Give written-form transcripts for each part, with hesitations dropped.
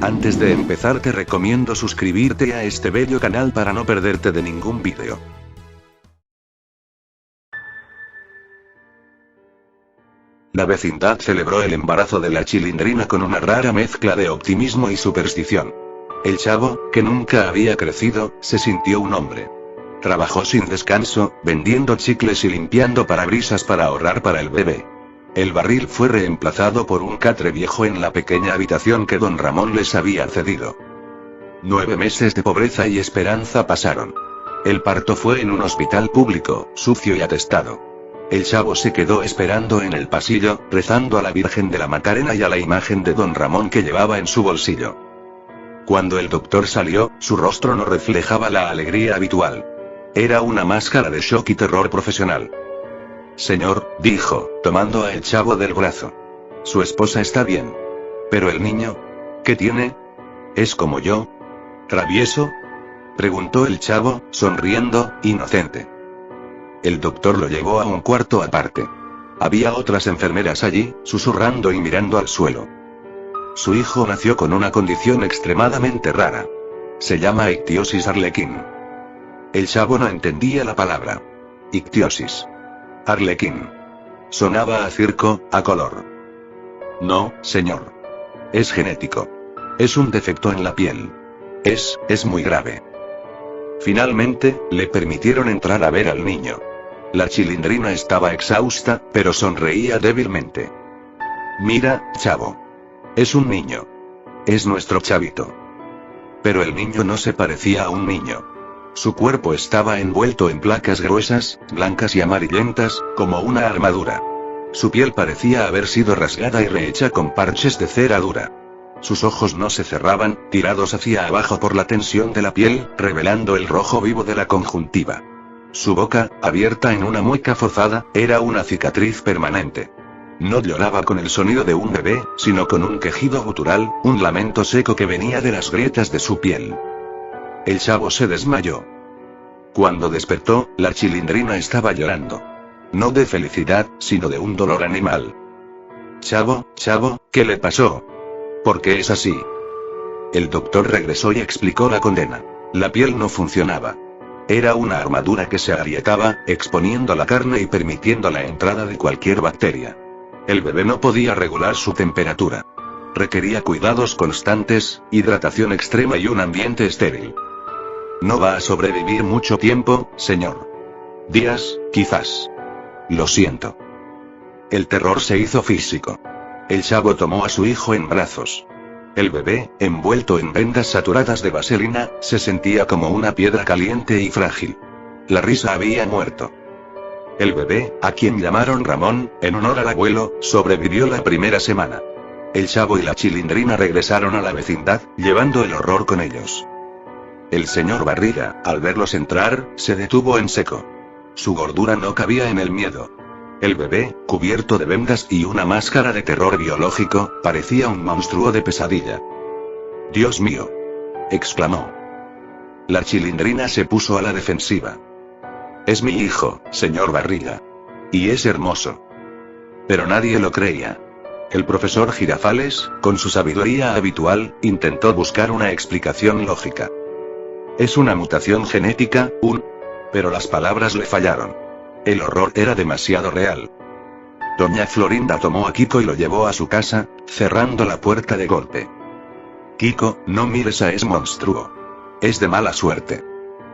Antes de empezar te recomiendo suscribirte a este bello canal para no perderte de ningún vídeo. La vecindad celebró el embarazo de la Chilindrina con una rara mezcla de optimismo y superstición. El chavo, que nunca había crecido, se sintió un hombre. Trabajó sin descanso, vendiendo chicles y limpiando parabrisas para ahorrar para el bebé. El barril fue reemplazado por un catre viejo en la pequeña habitación que don Ramón les había cedido. 9 meses de pobreza y esperanza pasaron. El parto fue en un hospital público, sucio y atestado. El chavo se quedó esperando en el pasillo, rezando a la Virgen de la Macarena y a la imagen de don Ramón que llevaba en su bolsillo. Cuando el doctor salió, su rostro no reflejaba la alegría habitual. Era una máscara de shock y terror profesional. Señor, dijo, tomando a el chavo del brazo. Su esposa está bien. ¿Pero el niño? ¿Qué tiene? ¿Es como yo? ¿Travieso? Preguntó el chavo, sonriendo, inocente. El doctor lo llevó a un cuarto aparte. Había otras enfermeras allí, susurrando y mirando al suelo. Su hijo nació con una condición extremadamente rara. Se llama ictiosis arlequín. El chavo no entendía la palabra. Ictiosis. Arlequín. Sonaba a circo, a color. No, señor. Es genético. Es un defecto en la piel. Es muy grave. Finalmente, le permitieron entrar a ver al niño. La Chilindrina estaba exhausta, pero sonreía débilmente. Mira, chavo. Es un niño. Es nuestro chavito. Pero el niño no se parecía a un niño. Su cuerpo estaba envuelto en placas gruesas, blancas y amarillentas, como una armadura. Su piel parecía haber sido rasgada y rehecha con parches de cera dura. Sus ojos no se cerraban, tirados hacia abajo por la tensión de la piel, revelando el rojo vivo de la conjuntiva. Su boca, abierta en una mueca forzada, era una cicatriz permanente. No lloraba con el sonido de un bebé, sino con un quejido gutural, un lamento seco que venía de las grietas de su piel. El chavo se desmayó. Cuando despertó, la Chilindrina estaba llorando. No de felicidad, sino de un dolor animal. Chavo, ¿qué le pasó? ¿Por qué es así? El doctor regresó y explicó la condena. La piel no funcionaba. Era una armadura que se agrietaba, exponiendo la carne y permitiendo la entrada de cualquier bacteria. El bebé no podía regular su temperatura. Requería cuidados constantes, hidratación extrema y un ambiente estéril. No va a sobrevivir mucho tiempo, señor. Días, quizás. Lo siento. El terror se hizo físico. El chavo tomó a su hijo en brazos. El bebé, envuelto en vendas saturadas de vaselina, se sentía como una piedra caliente y frágil. La risa había muerto. El bebé, a quien llamaron Ramón, en honor al abuelo, sobrevivió la primera semana. El chavo y la Chilindrina regresaron a la vecindad, llevando el horror con ellos. El señor Barriga, al verlos entrar, se detuvo en seco. Su gordura no cabía en el miedo. El bebé, cubierto de vendas y una máscara de terror biológico, parecía un monstruo de pesadilla. «Dios mío», exclamó. La Chilindrina se puso a la defensiva. «Es mi hijo, señor Barriga. Y es hermoso». Pero nadie lo creía. El profesor Girafales, con su sabiduría habitual, intentó buscar una explicación lógica. «Es una mutación genética, Pero las palabras le fallaron. El horror era demasiado real. Doña Florinda tomó a Kiko y lo llevó a su casa, cerrando la puerta de golpe. «Kiko, no mires a ese monstruo. Es de mala suerte.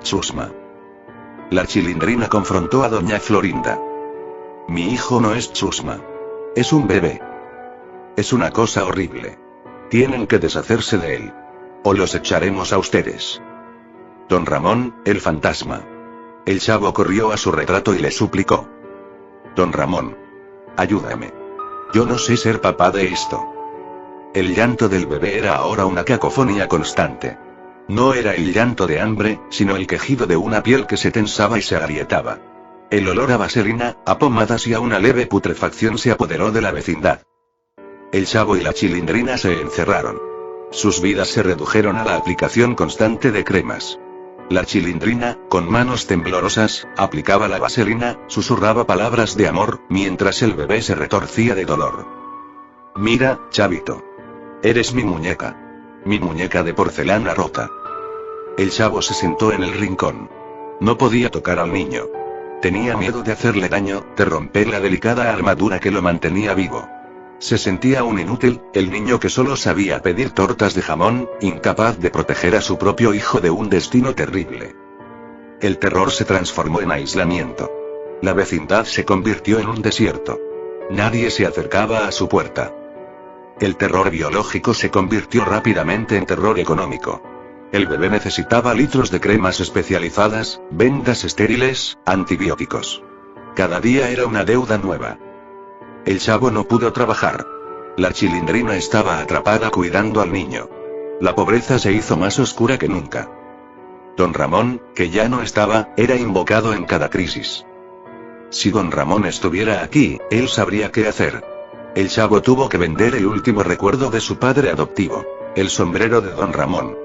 Chusma». La Chilindrina confrontó a doña Florinda. «Mi hijo no es Chusma. Es un bebé. Es una cosa horrible. Tienen que deshacerse de él. O los echaremos a ustedes». Don Ramón, el fantasma. El chavo corrió a su retrato y le suplicó. «Don Ramón. Ayúdame. Yo no sé ser papá de esto». El llanto del bebé era ahora una cacofonía constante. No era el llanto de hambre, sino el quejido de una piel que se tensaba y se agrietaba. El olor a vaselina, a pomadas y a una leve putrefacción se apoderó de la vecindad. El chavo y la Chilindrina se encerraron. Sus vidas se redujeron a la aplicación constante de cremas. La Chilindrina, con manos temblorosas, aplicaba la vaselina, susurraba palabras de amor, mientras el bebé se retorcía de dolor. Mira, Chavito. Eres mi muñeca. Mi muñeca de porcelana rota. El chavo se sentó en el rincón. No podía tocar al niño. Tenía miedo de hacerle daño, de romper la delicada armadura que lo mantenía vivo. Se sentía un inútil, el niño que solo sabía pedir tortas de jamón, incapaz de proteger a su propio hijo de un destino terrible. El terror se transformó en aislamiento. La vecindad se convirtió en un desierto. Nadie se acercaba a su puerta. El terror biológico se convirtió rápidamente en terror económico. El bebé necesitaba litros de cremas especializadas, vendas estériles, antibióticos. Cada día era una deuda nueva. El chavo no pudo trabajar. La Chilindrina estaba atrapada cuidando al niño. La pobreza se hizo más oscura que nunca. Don Ramón, que ya no estaba, era invocado en cada crisis. Si Don Ramón estuviera aquí, él sabría qué hacer. El chavo tuvo que vender el último recuerdo de su padre adoptivo, el sombrero de Don Ramón.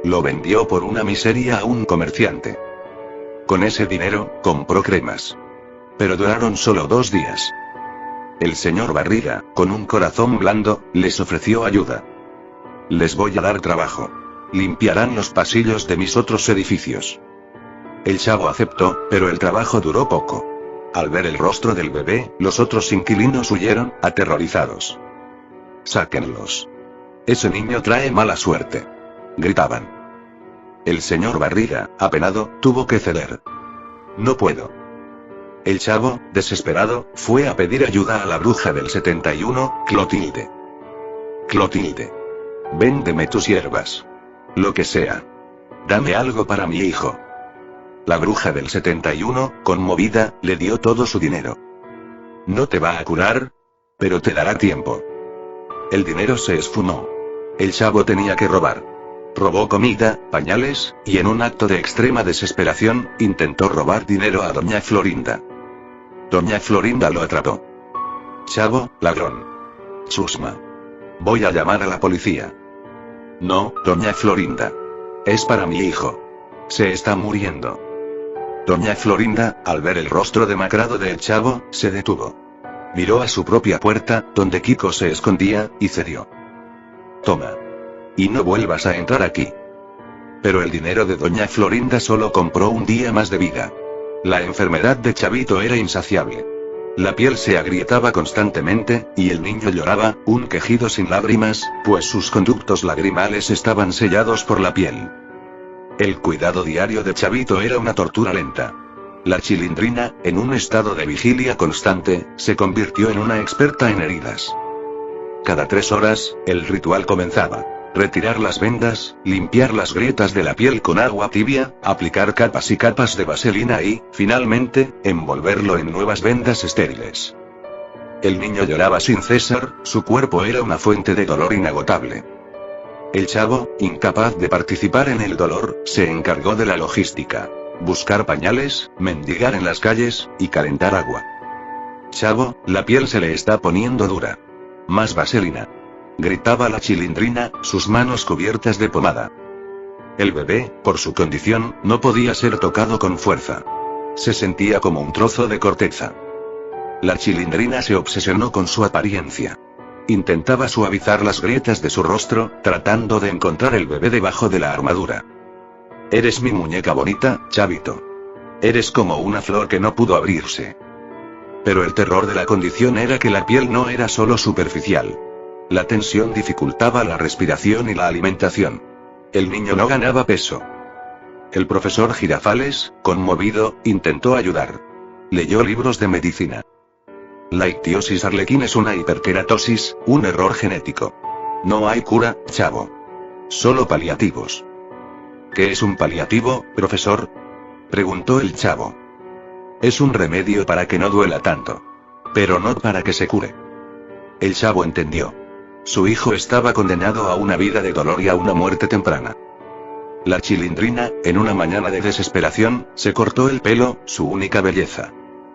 Lo vendió por una miseria a un comerciante. Con ese dinero, compró cremas. Pero duraron solo 2 días. El señor Barriga, con un corazón blando, les ofreció ayuda. Les voy a dar trabajo. Limpiarán los pasillos de mis otros edificios. El chavo aceptó, pero el trabajo duró poco. Al ver el rostro del bebé, los otros inquilinos huyeron, aterrorizados. Sáquenlos. Ese niño trae mala suerte. Gritaban. El señor Barriga, apenado, tuvo que ceder. No puedo. El chavo, desesperado, fue a pedir ayuda a la bruja del 71, Clotilde. Clotilde. Véndeme tus hierbas. Lo que sea. Dame algo para mi hijo. La bruja del 71, conmovida, le dio todo su dinero. No te va a curar, pero te dará tiempo. El dinero se esfumó. El chavo tenía que robar. Robó comida, pañales, y en un acto de extrema desesperación, intentó robar dinero a doña Florinda. Doña Florinda lo atrapó. Chavo, ladrón. Chusma. Voy a llamar a la policía. No, doña Florinda. Es para mi hijo. Se está muriendo. Doña Florinda, al ver el rostro demacrado del chavo, se detuvo. Miró a su propia puerta, donde Kiko se escondía, y cedió. Toma. Y no vuelvas a entrar aquí. Pero el dinero de doña Florinda solo compró un día más de vida. La enfermedad de Chavito era insaciable. La piel se agrietaba constantemente, y el niño lloraba, un quejido sin lágrimas, pues sus conductos lagrimales estaban sellados por la piel. El cuidado diario de Chavito era una tortura lenta. La Chilindrina, en un estado de vigilia constante, se convirtió en una experta en heridas. Cada 3 horas, el ritual comenzaba. Retirar las vendas, limpiar las grietas de la piel con agua tibia, aplicar capas y capas de vaselina y, finalmente, envolverlo en nuevas vendas estériles. El niño lloraba sin cesar, su cuerpo era una fuente de dolor inagotable. El chavo, incapaz de participar en el dolor, se encargó de la logística. Buscar pañales, mendigar en las calles, y calentar agua. Chavo, la piel se le está poniendo dura. Más vaselina. Gritaba la Chilindrina, sus manos cubiertas de pomada. El bebé, por su condición, no podía ser tocado con fuerza. Se sentía como un trozo de corteza. La Chilindrina se obsesionó con su apariencia. Intentaba suavizar las grietas de su rostro, tratando de encontrar el bebé debajo de la armadura. Eres mi muñeca bonita, Chavito. Eres como una flor que no pudo abrirse. Pero el terror de la condición era que la piel no era solo superficial. La tensión dificultaba la respiración y la alimentación. El niño no ganaba peso. El profesor Girafales, conmovido, intentó ayudar. Leyó libros de medicina. La ictiosis arlequín es una hiperkeratosis, un error genético. No hay cura, chavo. Solo paliativos. ¿Qué es un paliativo, profesor? Preguntó el chavo. Es un remedio para que no duela tanto. Pero no para que se cure. El chavo entendió. Su hijo estaba condenado a una vida de dolor y a una muerte temprana. La Chilindrina, en una mañana de desesperación, se cortó el pelo, su única belleza.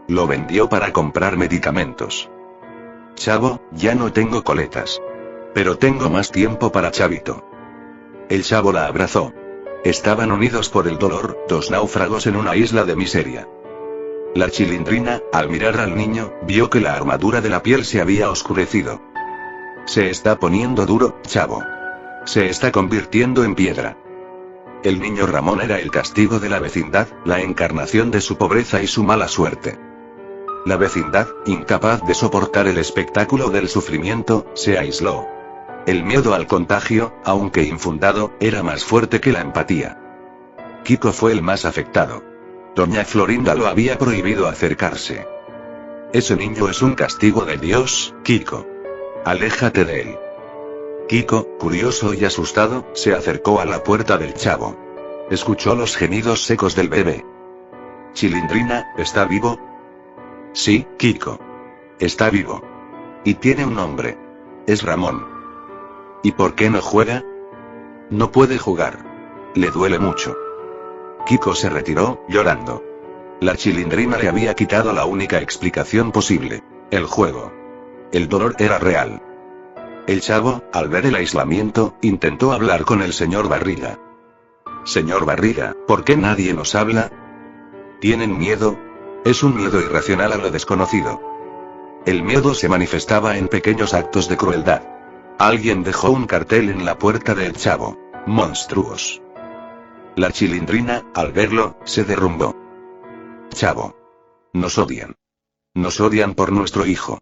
Lo vendió para comprar medicamentos. Chavo, ya no tengo coletas. Pero tengo más tiempo para Chavito. El chavo la abrazó. Estaban unidos por el dolor, dos náufragos en una isla de miseria. La Chilindrina, al mirar al niño, vio que la armadura de la piel se había oscurecido. Se está poniendo duro, chavo. Se está convirtiendo en piedra. El niño Ramón era el castigo de la vecindad, la encarnación de su pobreza y su mala suerte. La vecindad, incapaz de soportar el espectáculo del sufrimiento, se aisló. El miedo al contagio, aunque infundado, era más fuerte que la empatía. Kiko fue el más afectado. Doña Florinda lo había prohibido acercarse. Ese niño es un castigo de Dios, Kiko. Aléjate de él. Kiko, curioso y asustado, se acercó a la puerta del chavo. Escuchó los gemidos secos del bebé. Chilindrina, ¿está vivo? Sí, Kiko. Está vivo. Y tiene un nombre. Es Ramón. ¿Y por qué no juega? No puede jugar. Le duele mucho. Kiko se retiró, llorando. La Chilindrina le había quitado la única explicación posible: el juego. El dolor era real. El chavo, al ver el aislamiento, intentó hablar con el señor Barriga. Señor Barriga, ¿por qué nadie nos habla? ¿Tienen miedo? Es un miedo irracional a lo desconocido. El miedo se manifestaba en pequeños actos de crueldad. Alguien dejó un cartel en la puerta del chavo: monstruos. La Chilindrina, al verlo, se derrumbó. Chavo. Nos odian. Nos odian por nuestro hijo.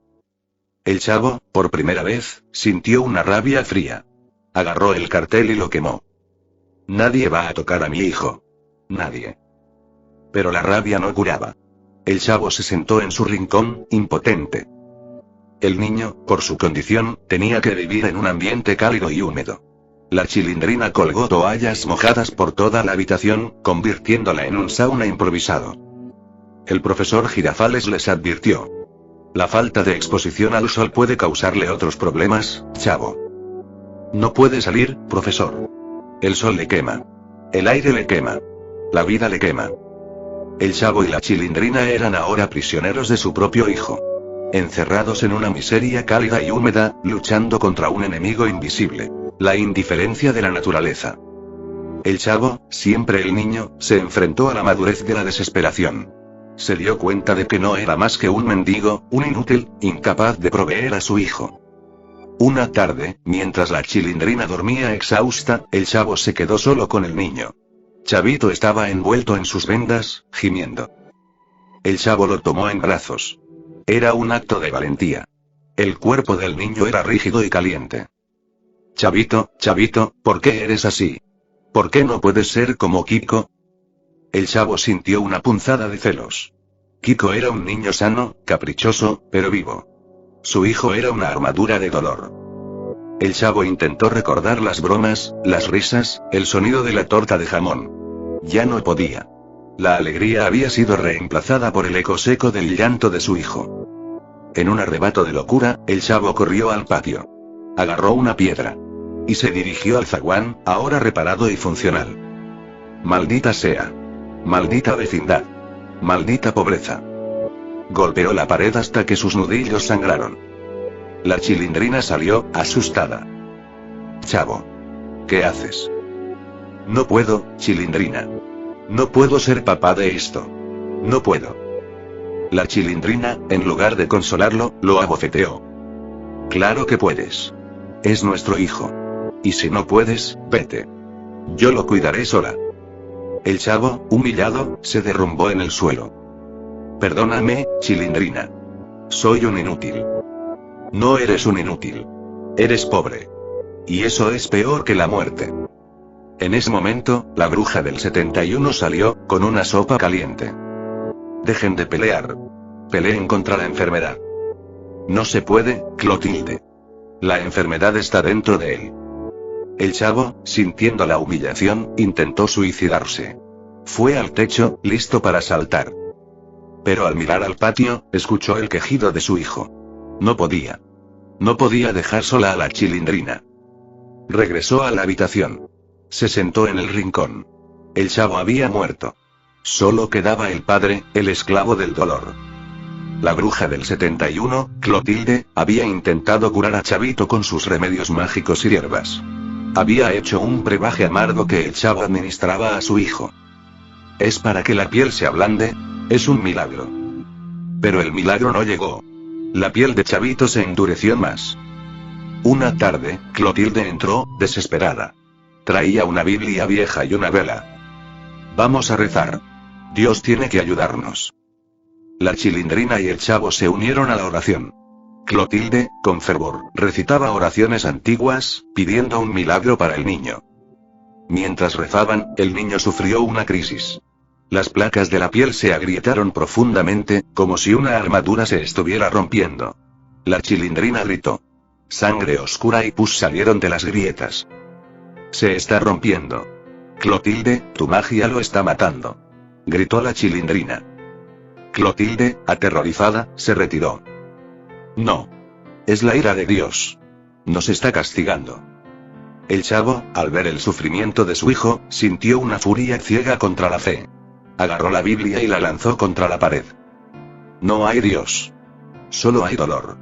El chavo, por primera vez, sintió una rabia fría. Agarró el cartel y lo quemó. Nadie va a tocar a mi hijo. Nadie. Pero la rabia no curaba. El chavo se sentó en su rincón, impotente. El niño, por su condición, tenía que vivir en un ambiente cálido y húmedo. La Chilindrina colgó toallas mojadas por toda la habitación, convirtiéndola en un sauna improvisado. El profesor Girafales les advirtió: la falta de exposición al sol puede causarle otros problemas, chavo. No puede salir, profesor. El sol le quema. El aire le quema. La vida le quema. El chavo y la Chilindrina eran ahora prisioneros de su propio hijo. Encerrados en una miseria cálida y húmeda, luchando contra un enemigo invisible: la indiferencia de la naturaleza. El chavo, siempre el niño, se enfrentó a la madurez de la desesperación. Se dio cuenta de que no era más que un mendigo, un inútil, incapaz de proveer a su hijo. Una tarde, mientras la Chilindrina dormía exhausta, el chavo se quedó solo con el niño. Chavito estaba envuelto en sus vendas, gimiendo. El chavo lo tomó en brazos. Era un acto de valentía. El cuerpo del niño era rígido y caliente. Chavito, Chavito, ¿por qué eres así? ¿Por qué no puedes ser como Kiko? El chavo sintió una punzada de celos. Kiko era un niño sano, caprichoso, pero vivo. Su hijo era una armadura de dolor. El chavo intentó recordar las bromas, las risas, el sonido de la torta de jamón. Ya no podía. La alegría había sido reemplazada por el eco seco del llanto de su hijo. En un arrebato de locura, el chavo corrió al patio. Agarró una piedra. Y se dirigió al zaguán, ahora reparado y funcional. Maldita sea. Maldita vecindad. Maldita pobreza. Golpeó la pared hasta que sus nudillos sangraron. La Chilindrina salió, asustada. Chavo. ¿Qué haces? No puedo, Chilindrina. No puedo ser papá de esto. No puedo. La Chilindrina, en lugar de consolarlo, lo abofeteó. Claro que puedes. Es nuestro hijo. Y si no puedes, vete. Yo lo cuidaré sola. El chavo, humillado, se derrumbó en el suelo. Perdóname, Chilindrina. Soy un inútil. No eres un inútil. Eres pobre. Y eso es peor que la muerte. En ese momento, la bruja del 71 salió, con una sopa caliente. Dejen de pelear. Peleen contra la enfermedad. No se puede, Clotilde. La enfermedad está dentro de él. El chavo, sintiendo la humillación, intentó suicidarse. Fue al techo, listo para saltar. Pero al mirar al patio, escuchó el quejido de su hijo. No podía. No podía dejar sola a la Chilindrina. Regresó a la habitación. Se sentó en el rincón. El chavo había muerto. Solo quedaba el padre, el esclavo del dolor. La bruja del 71, Clotilde, había intentado curar a Chavito con sus remedios mágicos y hierbas. Había hecho un brebaje amargo que el chavo administraba a su hijo. ¿Es para que la piel se ablande? Es un milagro. Pero el milagro no llegó. La piel de Chavito se endureció más. Una tarde, Clotilde entró, desesperada. Traía una Biblia vieja y una vela. Vamos a rezar. Dios tiene que ayudarnos. La Chilindrina y el chavo se unieron a la oración. Clotilde, con fervor, recitaba oraciones antiguas, pidiendo un milagro para el niño. Mientras rezaban, el niño sufrió una crisis. Las placas de la piel se agrietaron profundamente, como si una armadura se estuviera rompiendo. La Chilindrina gritó. Sangre oscura y pus salieron de las grietas. Se está rompiendo. Clotilde, tu magia lo está matando. Gritó la Chilindrina. Clotilde, aterrorizada, se retiró. No. Es la ira de Dios. Nos está castigando. El chavo, al ver el sufrimiento de su hijo, sintió una furia ciega contra la fe. Agarró la Biblia y la lanzó contra la pared. No hay Dios. Solo hay dolor.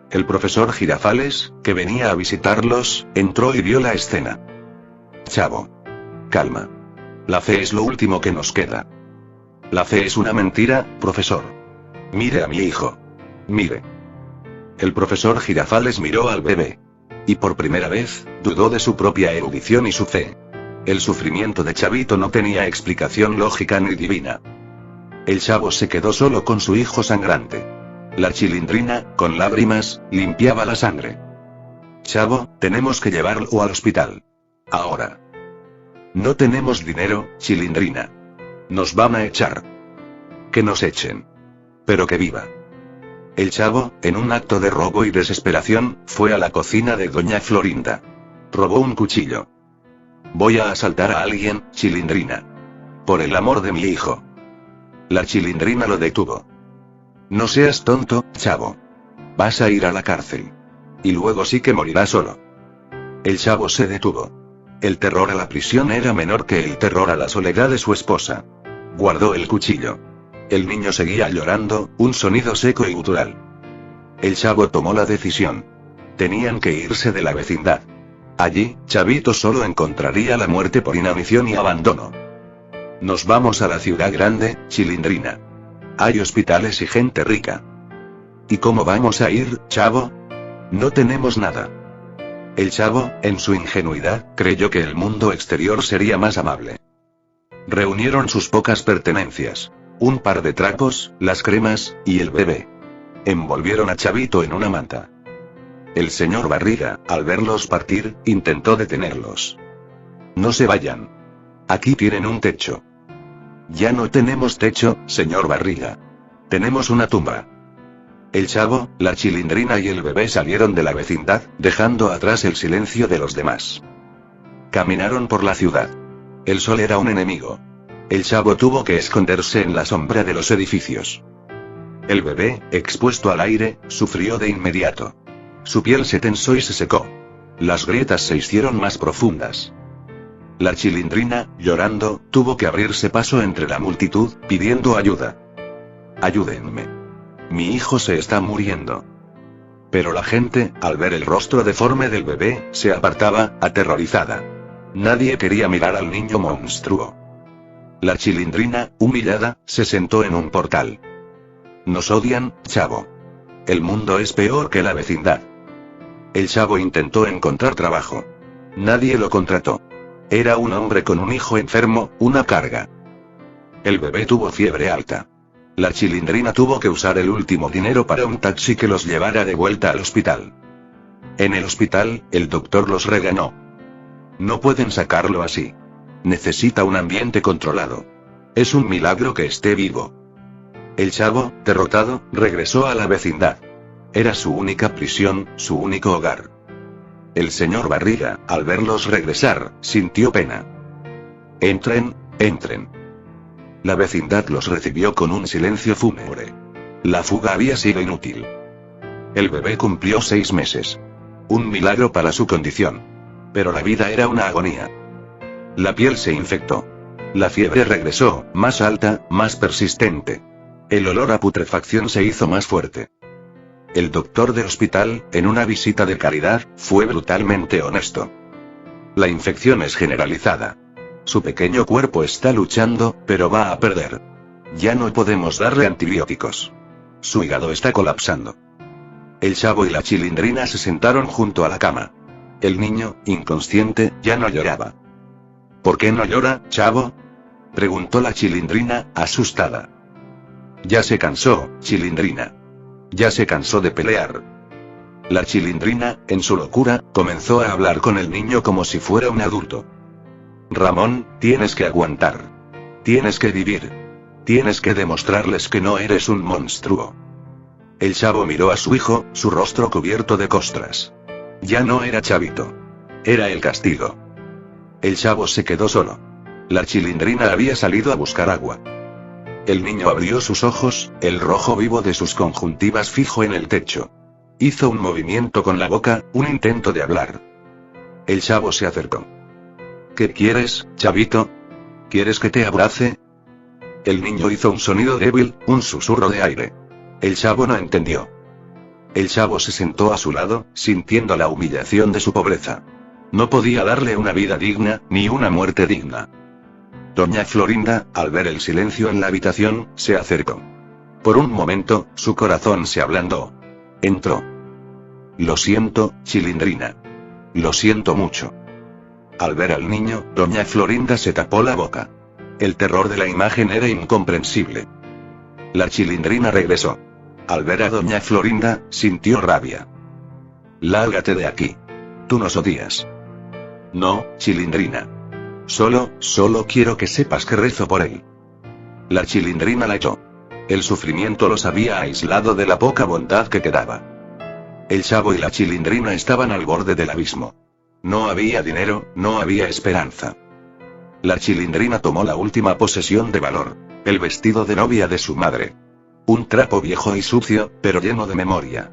El profesor Girafales, que venía a visitarlos, entró y vio la escena. Chavo. Calma. La fe es lo último que nos queda. La fe es una mentira, profesor. Mire a mi hijo. Mire. El profesor Girafales miró al bebé. Y por primera vez, dudó de su propia erudición y su fe. El sufrimiento de Chavito no tenía explicación lógica ni divina. El chavo se quedó solo con su hijo sangrante. La Chilindrina, con lágrimas, limpiaba la sangre. Chavo, tenemos que llevarlo al hospital. Ahora. No tenemos dinero, Chilindrina. Nos van a echar. Que nos echen. Pero que viva. El chavo, en un acto de robo y desesperación, fue a la cocina de doña Florinda. Robó un cuchillo. Voy a asaltar a alguien, Chilindrina. Por el amor de mi hijo. La Chilindrina lo detuvo. No seas tonto, chavo. Vas a ir a la cárcel. Y luego sí que morirás solo. El chavo se detuvo. El terror a la prisión era menor que el terror a la soledad de su esposa. Guardó el cuchillo. El niño seguía llorando, un sonido seco y gutural. El chavo tomó la decisión. Tenían que irse de la vecindad. Allí, Chavito solo encontraría la muerte por inanición y abandono. Nos vamos a la ciudad grande, Chilindrina. Hay hospitales y gente rica. ¿Y cómo vamos a ir, chavo? No tenemos nada. El chavo, en su ingenuidad, creyó que el mundo exterior sería más amable. Reunieron sus pocas pertenencias. Un par de trapos, las cremas, y el bebé. Envolvieron a Chavito en una manta. El señor Barriga, al verlos partir, intentó detenerlos. No se vayan. Aquí tienen un techo. Ya no tenemos techo, señor Barriga. Tenemos una tumba. El chavo, la Chilindrina y el bebé salieron de la vecindad, dejando atrás el silencio de los demás. Caminaron por la ciudad. El sol era un enemigo. El chavo tuvo que esconderse en la sombra de los edificios. El bebé, expuesto al aire, sufrió de inmediato. Su piel se tensó y se secó. Las grietas se hicieron más profundas. La Chilindrina, llorando, tuvo que abrirse paso entre la multitud, pidiendo ayuda. Ayúdenme. Mi hijo se está muriendo. Pero la gente, al ver el rostro deforme del bebé, se apartaba, aterrorizada. Nadie quería mirar al niño monstruo. La Chilindrina, humillada, se sentó en un portal. Nos odian, chavo. El mundo es peor que la vecindad. El chavo intentó encontrar trabajo. Nadie lo contrató. Era un hombre con un hijo enfermo, una carga. El bebé tuvo fiebre alta. La Chilindrina tuvo que usar el último dinero para un taxi que los llevara de vuelta al hospital. En el hospital, el doctor los regañó. No pueden sacarlo así. Necesita un ambiente controlado. Es un milagro que esté vivo. El chavo, derrotado, regresó a la vecindad. Era su única prisión, su único hogar. El señor Barriga, al verlos regresar, sintió pena. Entren, entren. La vecindad los recibió con un silencio fúnebre. La fuga había sido inútil. El bebé cumplió 6 meses. Un milagro para su condición. Pero la vida era una agonía. La piel se infectó. La fiebre regresó, más alta, más persistente. El olor a putrefacción se hizo más fuerte. El doctor del hospital, en una visita de caridad, fue brutalmente honesto. La infección es generalizada. Su pequeño cuerpo está luchando, pero va a perder. Ya no podemos darle antibióticos. Su hígado está colapsando. El Chavo y la Chilindrina se sentaron junto a la cama. El niño, inconsciente, ya no lloraba. ¿Por qué no llora, Chavo?, preguntó la Chilindrina, asustada. Ya se cansó, Chilindrina. Ya se cansó de pelear. La Chilindrina, en su locura, comenzó a hablar con el niño como si fuera un adulto. Ramón, tienes que aguantar. Tienes que vivir. Tienes que demostrarles que no eres un monstruo. El Chavo miró a su hijo, su rostro cubierto de costras. Ya no era Chavito. Era el castigo. El Chavo se quedó solo. La Chilindrina había salido a buscar agua. El niño abrió sus ojos, el rojo vivo de sus conjuntivas fijo en el techo. Hizo un movimiento con la boca, un intento de hablar. El Chavo se acercó. ¿Qué quieres, Chavito? ¿Quieres que te abrace? El niño hizo un sonido débil, un susurro de aire. El Chavo no entendió. El Chavo se sentó a su lado, sintiendo la humillación de su pobreza. No podía darle una vida digna, ni una muerte digna. Doña Florinda, al ver el silencio en la habitación, se acercó. Por un momento, su corazón se ablandó. Entró. Lo siento, Chilindrina. Lo siento mucho. Al ver al niño, doña Florinda se tapó la boca. El terror de la imagen era incomprensible. La Chilindrina regresó. Al ver a doña Florinda, sintió rabia. Lárgate de aquí. Tú nos odias. No, Chilindrina. Solo quiero que sepas que rezo por él. La Chilindrina la echó. El sufrimiento los había aislado de la poca bondad que quedaba. El Chavo y la Chilindrina estaban al borde del abismo. No había dinero, no había esperanza. La Chilindrina tomó la última posesión de valor, el vestido de novia de su madre. Un trapo viejo y sucio, pero lleno de memoria.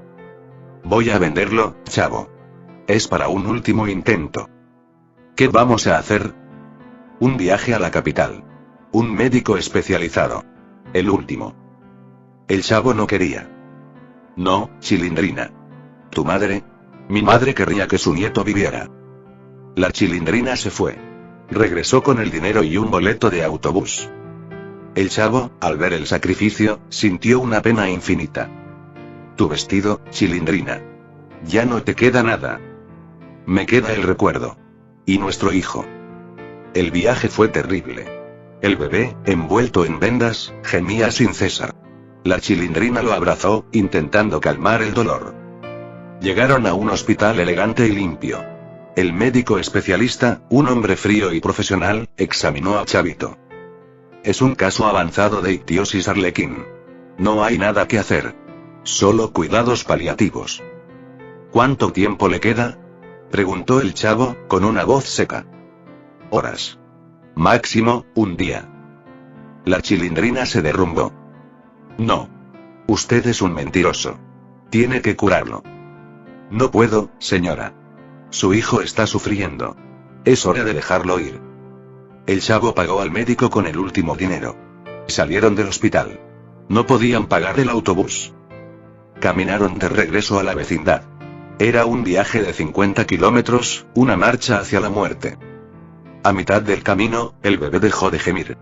Voy a venderlo, Chavo. Es para un último intento. ¿Qué vamos a hacer? Un viaje a la capital. Un médico especializado. El último. El Chavo no quería. No, Chilindrina. ¿Tu madre? Mi madre querría que su nieto viviera. La Chilindrina se fue. Regresó con el dinero y un boleto de autobús. El Chavo, al ver el sacrificio, sintió una pena infinita. Tu vestido, Chilindrina. Ya no te queda nada. Me queda el recuerdo. Y nuestro hijo. El viaje fue terrible. El bebé, envuelto en vendas, gemía sin cesar. La Chilindrina lo abrazó, intentando calmar el dolor. Llegaron a un hospital elegante y limpio. El médico especialista, un hombre frío y profesional, examinó a Chavito. Es un caso avanzado de ictiosis arlequín. No hay nada que hacer. Solo cuidados paliativos. ¿Cuánto tiempo le queda?, preguntó el Chavo, con una voz seca. Horas. Máximo, un día. La Chilindrina se derrumbó. No. Usted es un mentiroso. Tiene que curarlo. No puedo, señora. Su hijo está sufriendo. Es hora de dejarlo ir. El Chavo pagó al médico con el último dinero. Salieron del hospital. No podían pagar el autobús. Caminaron de regreso a la vecindad. Era un viaje de 50 kilómetros, una marcha hacia la muerte. A mitad del camino, el bebé dejó de gemir.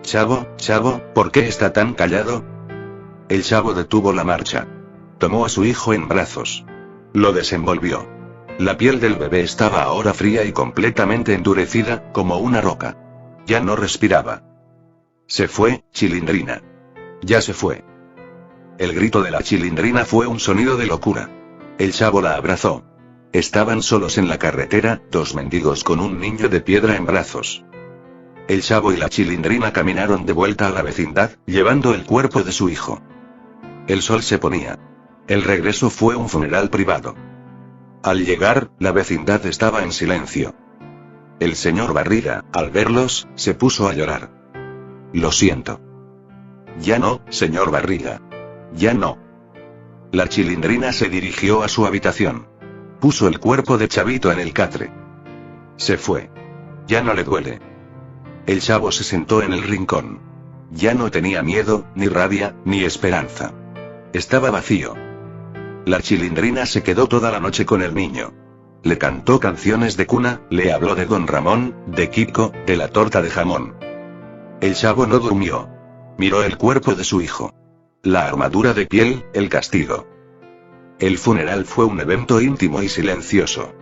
Chavo, ¿por qué está tan callado? El Chavo detuvo la marcha. Tomó a su hijo en brazos. Lo desenvolvió. La piel del bebé estaba ahora fría y completamente endurecida, como una roca. Ya no respiraba. Se fue, Chilindrina. Ya se fue. El grito de la Chilindrina fue un sonido de locura. El Chavo la abrazó. Estaban solos en la carretera, dos mendigos con un niño de piedra en brazos. El Chavo y la Chilindrina caminaron de vuelta a la vecindad, llevando el cuerpo de su hijo. El sol se ponía. El regreso fue un funeral privado. Al llegar, la vecindad estaba en silencio. El señor Barriga, al verlos, se puso a llorar. Lo siento. Ya no, señor Barriga. Ya no. La Chilindrina se dirigió a su habitación. Puso el cuerpo de Chavito en el catre. Se fue. Ya no le duele. El Chavo se sentó en el rincón. Ya no tenía miedo, ni rabia, ni esperanza. Estaba vacío. La Chilindrina se quedó toda la noche con el niño. Le cantó canciones de cuna, le habló de Don Ramón, de Kiko, de la torta de jamón. El chavo no durmió. Miró el cuerpo de su hijo. La armadura de piel, el castigo. El funeral fue un evento íntimo y silencioso.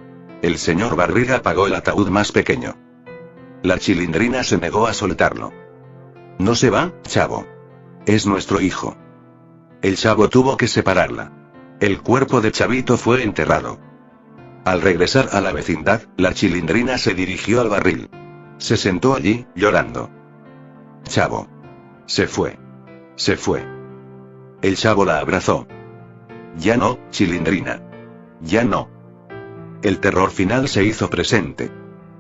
El señor Barriga pagó el ataúd más pequeño. La Chilindrina se negó a soltarlo. No se va, chavo. Es nuestro hijo. El chavo tuvo que separarla. El cuerpo de Chavito fue enterrado. Al regresar a la vecindad, la Chilindrina se dirigió al barril. Se sentó allí, llorando. Chavo. Se fue. Se fue. El chavo la abrazó. Ya no, Chilindrina. Ya no. El terror final se hizo presente.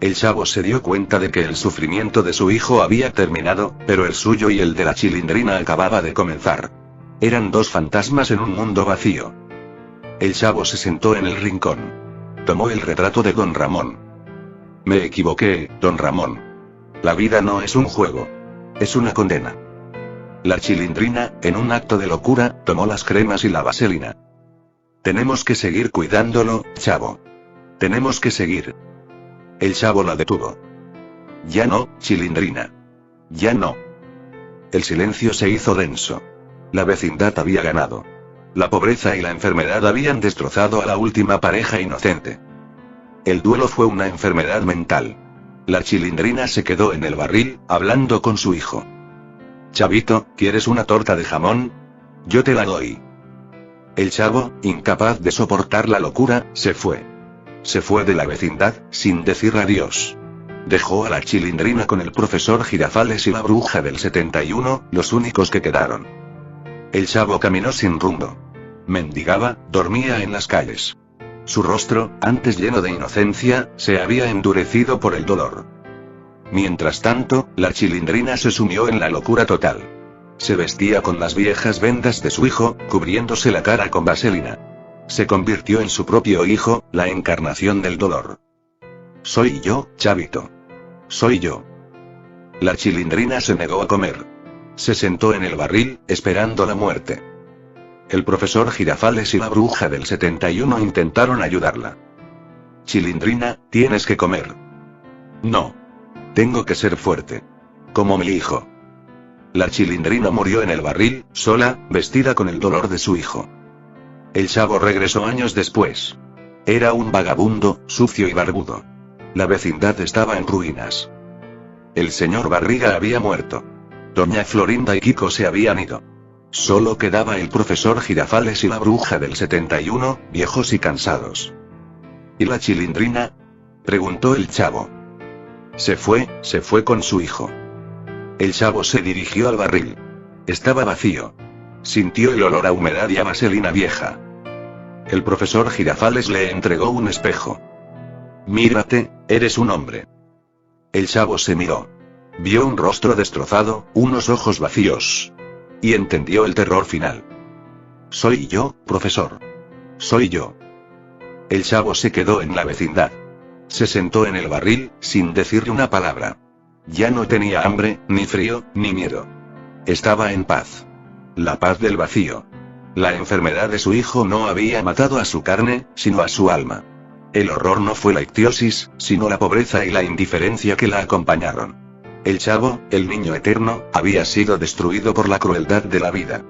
El chavo se dio cuenta de que el sufrimiento de su hijo había terminado, pero el suyo y el de la Chilindrina acababa de comenzar. Eran dos fantasmas en un mundo vacío. El chavo se sentó en el rincón. Tomó el retrato de Don Ramón. Me equivoqué, Don Ramón. La vida no es un juego. Es una condena. La Chilindrina, en un acto de locura, tomó las cremas y la vaselina. Tenemos que seguir cuidándolo, chavo. Tenemos que seguir. El chavo la detuvo. Ya no, Chilindrina. Ya no. El silencio se hizo denso. La vecindad había ganado. La pobreza y la enfermedad habían destrozado a la última pareja inocente. El duelo fue una enfermedad mental. La Chilindrina se quedó en el barril, hablando con su hijo. Chavito, ¿quieres una torta de jamón? Yo te la doy. El chavo, incapaz de soportar la locura, se fue. Se fue de la vecindad, sin decir adiós. Dejó a la Chilindrina con el profesor Girafales y la bruja del 71, los únicos que quedaron. El chavo caminó sin rumbo. Mendigaba, dormía en las calles. Su rostro, antes lleno de inocencia, se había endurecido por el dolor. Mientras tanto, la Chilindrina se sumió en la locura total. Se vestía con las viejas vendas de su hijo, cubriéndose la cara con vaselina. Se convirtió en su propio hijo, la encarnación del dolor. Soy yo, Chavito. Soy yo. La Chilindrina se negó a comer. Se sentó en el barril, esperando la muerte. El profesor Girafales y la bruja del 71 intentaron ayudarla. Chilindrina, tienes que comer. No. Tengo que ser fuerte. Como mi hijo. La Chilindrina murió en el barril, sola, vestida con el dolor de su hijo. El chavo regresó años después. Era un vagabundo, sucio y barbudo. La vecindad estaba en ruinas. El señor Barriga había muerto. Doña Florinda y Kiko se habían ido. Solo quedaba el profesor Girafales y la bruja del 71, viejos y cansados. ¿Y la Chilindrina? Preguntó el chavo. Se fue con su hijo. El chavo se dirigió al barril. Estaba vacío. Sintió el olor a humedad y a vaselina vieja. El profesor Girafales le entregó un espejo. Mírate, eres un hombre. El chavo se miró. Vio un rostro destrozado, unos ojos vacíos. Y entendió el terror final. Soy yo, profesor. Soy yo. El chavo se quedó en la vecindad. Se sentó en el barril, sin decirle una palabra. Ya no tenía hambre, ni frío, ni miedo. Estaba en paz. La paz del vacío. La enfermedad de su hijo no había matado a su carne, sino a su alma. El horror no fue la ictiosis, sino la pobreza y la indiferencia que la acompañaron. El chavo, el niño eterno, había sido destruido por la crueldad de la vida.